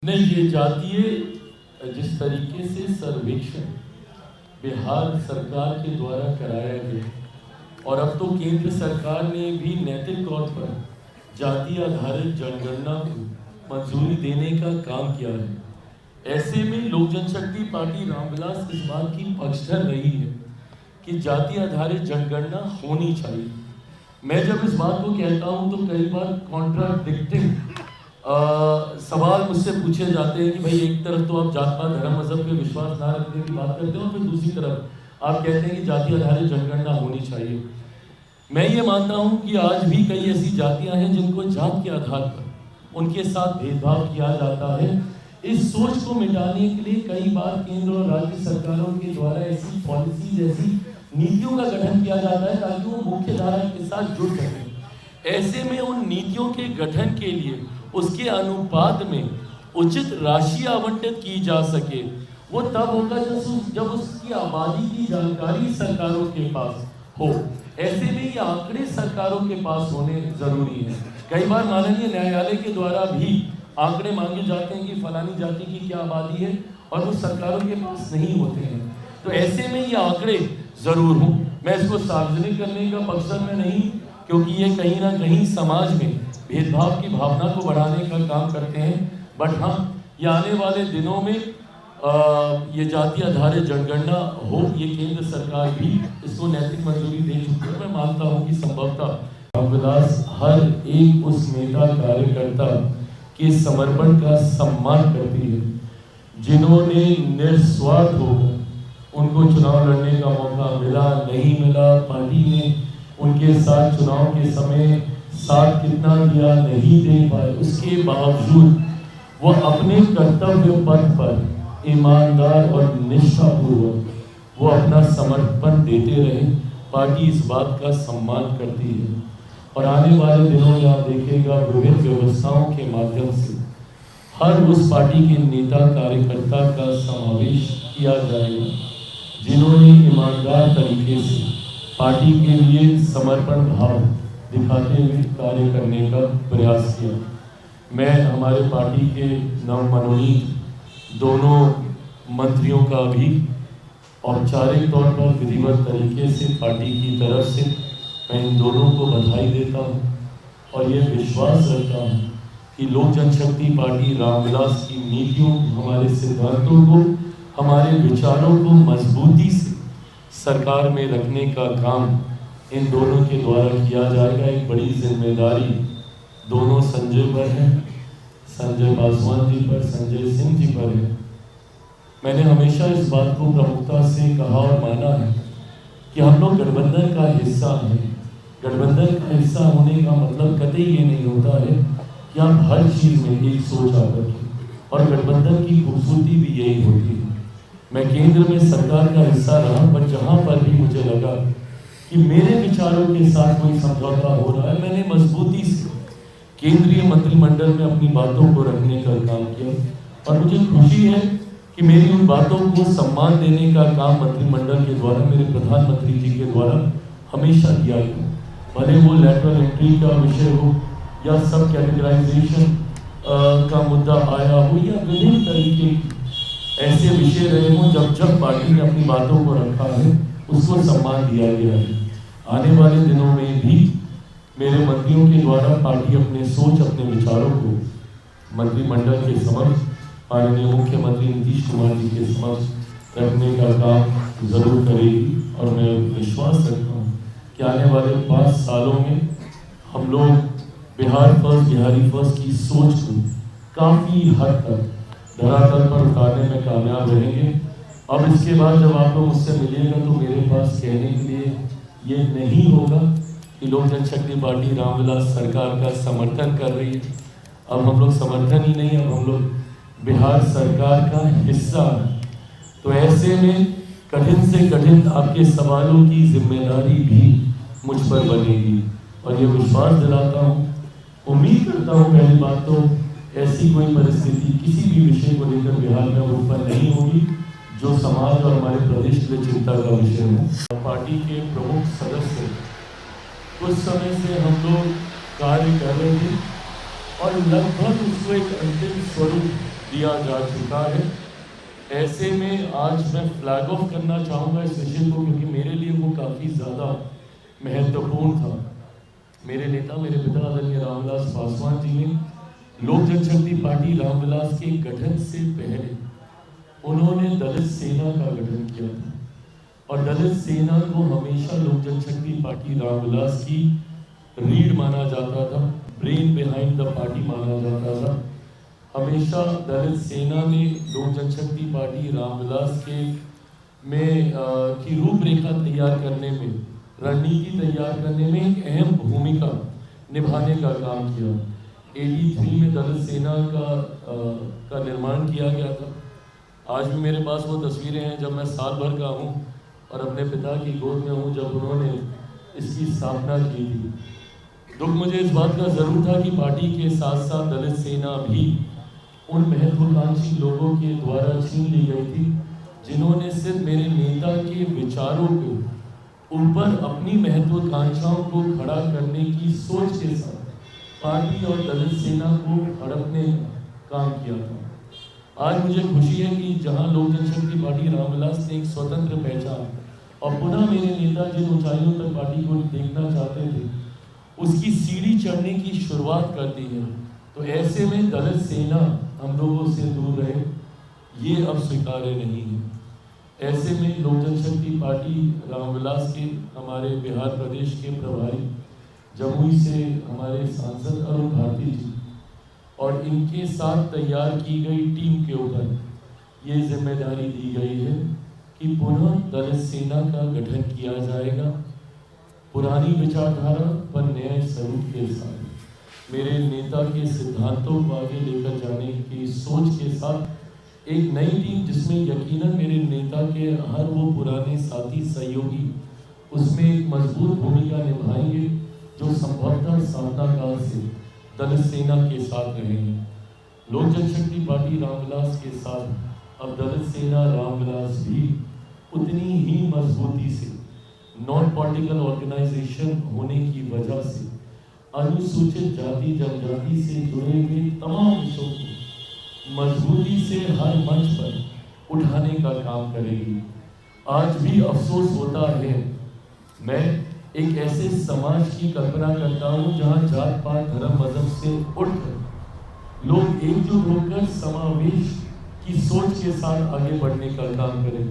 नहीं, ये जातीय जिस तरीके से सर्वेक्षण बिहार सरकार के द्वारा कराया गया और अब तो केंद्र सरकार ने भी नैतिक तौर पर जाति आधारित जनगणना को मंजूरी देने का काम किया है। ऐसे में लोक जनशक्ति पार्टी रामविलास इस बात की पक्षधर रही है कि जाति आधारित जनगणना होनी चाहिए। मैं जब इस बात को कहता हूं तो कई बार कॉन्ट्राडिक्टिंग सवाल मुझसे पूछे जाते हैं कि भाई एक तरफ तो आप जातपात धर्म मजहब पे विश्वास ना रखने की बात करते हो, फिर दूसरी तरफ आप कहते हैं कि जाति आधारित जनगणना होनी चाहिए। मैं ये मानता हूं कि आज भी कई ऐसी जातियां हैं जिनको जात के आधार पर उनके साथ भेदभाव किया जाता है। इस सोच को मिटाने के लिए कई बार केंद्र और राज्य सरकारों के द्वारा ऐसी पॉलिसीज, ऐसी नीतियों का गठन किया जाता है ताकि वो मुख्य धारा के साथ जुड़ सकें। ऐसे में उन नीतियों के गठन के लिए उसके अनुपात में उचित राशि आवंटित की जा सके। वो तब होगा जब उसकी आबादी की जानकारी सरकारों के पास हो। ऐसे में ये आंकड़े सरकारों के पास होने जरूरी है। कई बार माननीय न्यायालय के द्वारा भी आंकड़े मांगे जाते हैं कि फलानी जाति की क्या आबादी है और वो सरकारों के पास नहीं होते हैं। तो ऐसे में ये आंकड़े जरूर हों। मैं इसको सार्वजनिक करने का पक्षधर में नहीं, क्योंकि ये कहीं ना कहीं समाज में भेदभाव की भावना को बढ़ाने का काम करते हैं। बट हाँ, ये आने वाले दिनों में ये जाति आधारित जनगणना हो, ये केंद्र सरकार भी इसको नैतिक मंजूरी दे चुकी है। मैं मानता हूँ कि संभवतः रामविलास हर एक उस नेता कार्यकर्ता के समर्पण का सम्मान करती है जिन्होंने निस्वार्थ होकर उनको चुनाव लड़ने का मौका मिला नहीं मिला, पार्टी ने उनके साथ चुनाव के समय साथ कितना दिया नहीं दे पाए, उसके बावजूद वो अपने कर्तव्य पथ पर ईमानदार और निष्ठापूर्वक वो अपना समर्पण देते रहे। पार्टी इस बात का सम्मान करती है और आने वाले दिनों में आप देखिएगा विभिन्न व्यवस्थाओं के माध्यम से हर उस पार्टी के नेता कार्यकर्ता का समावेश किया जाएगा जिन्होंने ईमानदार तरीके से पार्टी के लिए समर्पण भाव दिखाते हुए कार्य करने का प्रयास किया। मैं हमारे पार्टी के नवमनोनीत दोनों मंत्रियों का भी औपचारिक तौर पर विधिवत तरीके से पार्टी की तरफ से मैं इन दोनों को बधाई देता हूं और ये विश्वास रखता हूं कि लोक जनशक्ति पार्टी रामविलास की नीतियों, हमारे सिद्धांतों को, हमारे विचारों को मजबूती से सरकार में रखने का काम इन दोनों के द्वारा किया जाएगा। एक बड़ी जिम्मेदारी दोनों संजय पर है, संजय पासवान जी पर, संजय सिंह जी पर है। मैंने हमेशा इस बात को प्रमुखता से कहा और माना है कि हम लोग गठबंधन का हिस्सा हैं। गठबंधन का हिस्सा होने का मतलब कतई ये नहीं होता है कि आप हर चीज में एक सोच आकर के, और गठबंधन की खूबसूरती भी यही होती है। मैं केंद्र में सरकार का हिस्सा रहा, पर जहां पर भी मुझे लगा कि मेरे विचारों के साथ कोई समझौता हो रहा है, मैंने मजबूती से केंद्रीय मंत्रिमंडल में अपनी बातों को रखने का काम किया और मुझे खुशी है कि मेरी उन बातों को सम्मान देने का काम मंत्रिमंडल के द्वारा, मेरे प्रधानमंत्री जी के द्वारा हमेशा किया गया। भले वो लेटरल एंट्री का विषय हो या सब कैटेगराइजेशन का मुद्दा आया हो या विभिन्न तरीके के ऐसे विषय रहे हों, जब जब पार्टी ने अपनी बातों को रखा है उसको सम्मान दिया गया है। आने वाले दिनों में भी मेरे मंत्रियों के द्वारा पार्टी अपने सोच, अपने विचारों को मंत्रिमंडल के समक्ष, माननीय मुख्यमंत्री नीतीश कुमार जी के समक्ष रखने का काम जरूर करेगी। और मैं विश्वास रखता हूँ कि आने वाले 5 सालों में हम लोग बिहार फर्स्ट, बिहारी फर्स्ट की सोच को काफ़ी हद तक धरातल पर उतारने में कामयाब रहेंगे। अब इसके बाद जब आप लोग मुझसे मिलिएगा तो मेरे पास कहने के लिए ये नहीं होगा कि लोक जनशक्ति पार्टी रामविलास सरकार का समर्थन कर रही है। अब हम लोग समर्थन ही नहीं, अब हम लोग बिहार सरकार का हिस्सा है। तो ऐसे में कठिन से कठिन आपके सवालों की जिम्मेदारी भी मुझ पर बनेगी और ये विश्वास दिलाता हूँ, उम्मीद करता हूँ पहली बात तो ऐसी कोई परिस्थिति किसी भी विषय को लेकर बिहार में उत्पन्न नहीं होगी जो समाज और हमारे प्रदेश के लिए चिंता का विषय हो। पार्टी के प्रमुख सदस्य कुछ समय से हम लोग कार्य कर रहे थे और लगभग उसको एक अंतिम स्वरूप दिया जा चुका है। ऐसे में आज मैं फ्लैग ऑफ करना चाहूँगा इस विषय को, क्योंकि मेरे लिए वो काफ़ी ज़्यादा महत्वपूर्ण था। मेरे नेता, मेरे पिता आदरणीय रामविलास पासवान जी ने लोक जनशक्ति पार्टी रामविलास के गठन से पहले उन्होंने दलित सेना का गठन किया था, और दलित सेना को हमेशा लोक जनशक्ति पार्टी रामविलास की रीढ़ माना जाता था, ब्रेन बिहाइंड द पार्टी माना जाता था। हमेशा दलित सेना ने लोक जनशक्ति पार्टी रामविलास के की रूपरेखा तैयार करने में, रणनीति तैयार करने में एक अहम भूमिका निभाने का काम किया। 83 में दलित सेना का निर्माण किया गया था। आज भी मेरे पास वो तस्वीरें हैं जब मैं साल भर का हूँ और अपने पिता की गोद में हूँ जब उन्होंने इसकी स्थापना की थी। दुख मुझे इस बात का ज़रूर था कि पार्टी के साथ साथ दलित सेना भी उन महत्वाकांक्षी लोगों के द्वारा छीन ली गई थी, जिन्होंने सिर्फ मेरे नेता के विचारों के ऊपर अपनी महत्वाकांक्षाओं को खड़ा करने की सोच के साथ पार्टी और दलित सेना को हड़पने का काम किया था। आज मुझे खुशी है कि जहां लोक जनशक्ति पार्टी रामविलास ने एक स्वतंत्र पहचान और पुनः मेरे नेता जिन ऊंचाइयों तक पार्टी को देखना चाहते थे उसकी सीढ़ी चढ़ने की शुरुआत कर दी है, तो ऐसे में दलित सेना हम लोगों से दूर रहे, ये अब स्वीकार्य नहीं है। ऐसे में लोक जनशक्ति पार्टी रामविलास के हमारे बिहार प्रदेश के प्रभारी जमुई से हमारे सांसद अरुण भारती जी और इनके साथ तैयार की गई टीम के ऊपर ये जिम्मेदारी दी गई है कि पुनः दलित सेना का गठन किया जाएगा, पुरानी विचारधारा पर नए स्वरूप के साथ, मेरे नेता के सिद्धांतों को आगे लेकर जाने की सोच के साथ एक नई टीम, जिसमें यकीनन मेरे नेता के हर वो पुराने साथी सहयोगी उसमें एक मजबूत भूमिका निभाएंगे जो संभवतः साधना काल से दलित सेना के साथ रहेंगे। लोक जनशक्ति पार्टी रामविलास के साथ अब दलित सेना रामविलास भी उतनी ही मजबूती से नॉन पॉलिटिकल ऑर्गेनाइजेशन होने की वजह से अनुसूचित जाति जनजाति से जुड़े हुए तमाम विषयों को मजबूती से हर मंच पर उठाने का काम करेगी। आज भी अफसोस होता है, मैं एक ऐसे समाज की कल्पना करता हूँ जहाँ जात पात धर्म मजहब से उठकर लोग एकजुट होकर समावेश की सोच के साथ आगे बढ़ने का काम करें।